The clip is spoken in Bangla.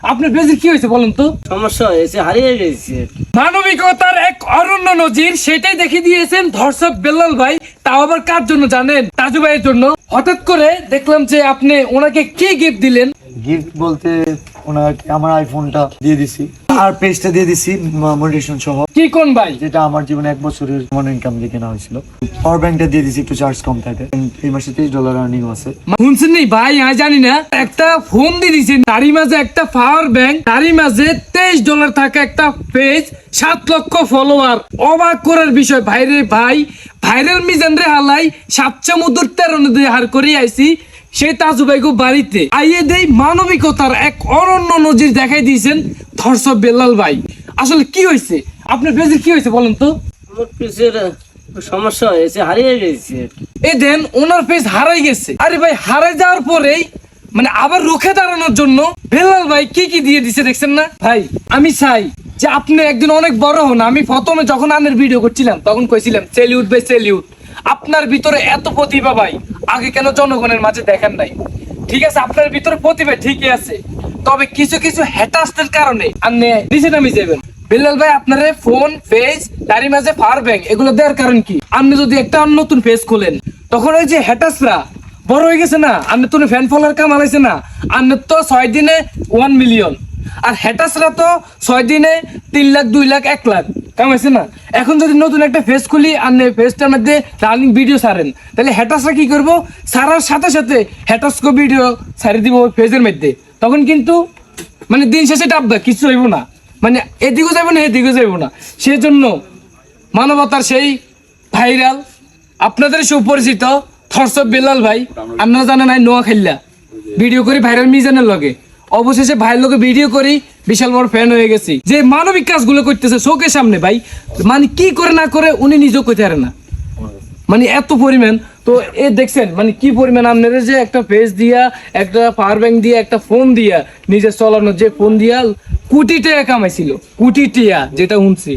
আপনার পেজের কি হয়েছে বলেন তো? সমস্যা হয়েছে, হারিয়ে গেছে। মানবিকতার এক অরণ্য নজির, সেটাই দেখিয়ে দিয়েছেন ধর্ষক বেলাল ভাই। তাও আবার কার জন্য জানেন? তাজু ভাইয়ের জন্য। হঠাৎ করে দেখলাম যে আপনি ওনাকে কি গিফট দিলেন। গিফট বলতে ওনাকে আমার আইফোনটা দিয়ে দিছি আর পেজটা দিয়ে দিছি মনিটাইজেশন সহ। কি কোন ভাই? যেটা আমার জীবনে 1 বছরের মনি ইনকাম দিয়ে কেনা হয়েছিল। পাওয়ার ব্যাংকটা দিয়ে দিছি, একটু চার্জ কম থাকে। এই মাসে $30 আর্নিং আছে। শুনছেন নি ভাই? আমি জানি না, একটা ফোন দিয়ে দিয়েছেন, তারই মাঝে একটা পাওয়ার ব্যাংক, তারই মাঝে $23 থাকা একটা পেজ, 7 লক্ষ ফলোয়ার। অবাক করার বিষয় ভাইরে ভাই, ভাইরাল মিজান রে হালাই 7 সমুদ্র 13 নদী হার করে আইছি সেই তাজু ভাইগো বাড়িতে আইয়ে দেই। মানবিকতার এক অরণ্য নজির দেখাই দিয়েছেন ধর্ষক বেলাল ভাই। আসলে কি হয়েছে আপনার পেজের, কি হয়েছে বলেন তো? আমার পিসের সমস্যা হয়েছে, হারিয়ে গেছে। এ দেন ওনার পেজ হারাই গেছে। আরে ভাই, হারাই যাওয়ার পরেই মানে আবার রুখে দাঁড়ানোর জন্য বেলাল ভাই কি কি দিয়ে দিছে দেখছেন না ভাই? আমি চাই যে আপনি একদিন অনেক বড় হন। আমি প্রথমে যখন আপনার ভিডিও করছিলাম তখন কইছিলাম সেলিউট ভাই সেলিউট, আপনার ভিতরে এত প্রতিভা ভাই আগে কেন জনগণের মাঝে দেখেন নাই? ঠিক আছে, আপনার ভিতরে প্রতিভা ঠিকই আছে, তবে কিছু কিছু হ্যাটার্সদের কারণে আপনি নিচে নামে যাবেন। বেলাল ভাই আপনার ফোন পেজ তারই মাঝে পাওয়ার ব্যাংক এগুলো দেওয়ার কারণ কি? আপনি যদি একটা নতুন পেজ খোলেন তখন ওই যে হ্যাটার্সরা বড় হয়ে গেছে না, আপনি তো ফ্যান ফলোয়ার কামালাইছে না, আপনি তো 6 দিনে 1 মিলিয়ন, আর হ্যাটার্সরা তো 6 দিনে 3 লাখ 2 লাখ 1 লাখ কামাইছে না। এখন যদি নতুন একটা ফেস খুলি আর ফেসটার মধ্যে রানিং ভিডিও ছাড়েন, তাহলে হ্যাটার্সরা কি করবো? ছাড়ার সাথে সাথে হ্যাটার্সকে ভিডিও ছাড়ি দিব ওই ফেজের মধ্যে। তখন কিন্তু মানে দিন শেষে ডাববে, কিছু হইব না, মানে এদিকেও যাইব না এদিকেও যাইব না। সেজন্য মানবতার সেই ভাইরাল আপনাদের সুপরিচিত ধর্ষক বেলাল ভাই, আপনারা জানেন নাই নোয়াখাইলা ভিডিও করি ভাইরাল মিজানের লগে, অবশেষে ভাইয়ের লোকে ভিডিও করি বিশাল বড় ফ্যান হয়ে গেছি। যে মানবিক কাজগুলো করতেছে চোখের সামনে ভাই, মানে কি করে না করে উনি নিজেও কইতে পারে না, মানে এত পরিমাণ। তো এ দেখছেন মানে কি পরিমাণ আপনাদের যে একটা পেজ দিয়া, একটা পাওয়ার ব্যাংক দিয়া, একটা ফোন দিয়া, নিজের চলানো যে ফোন দিয়া কোটি টাকা কামাইছিল, কোটি টাকা যেটা শুনছি।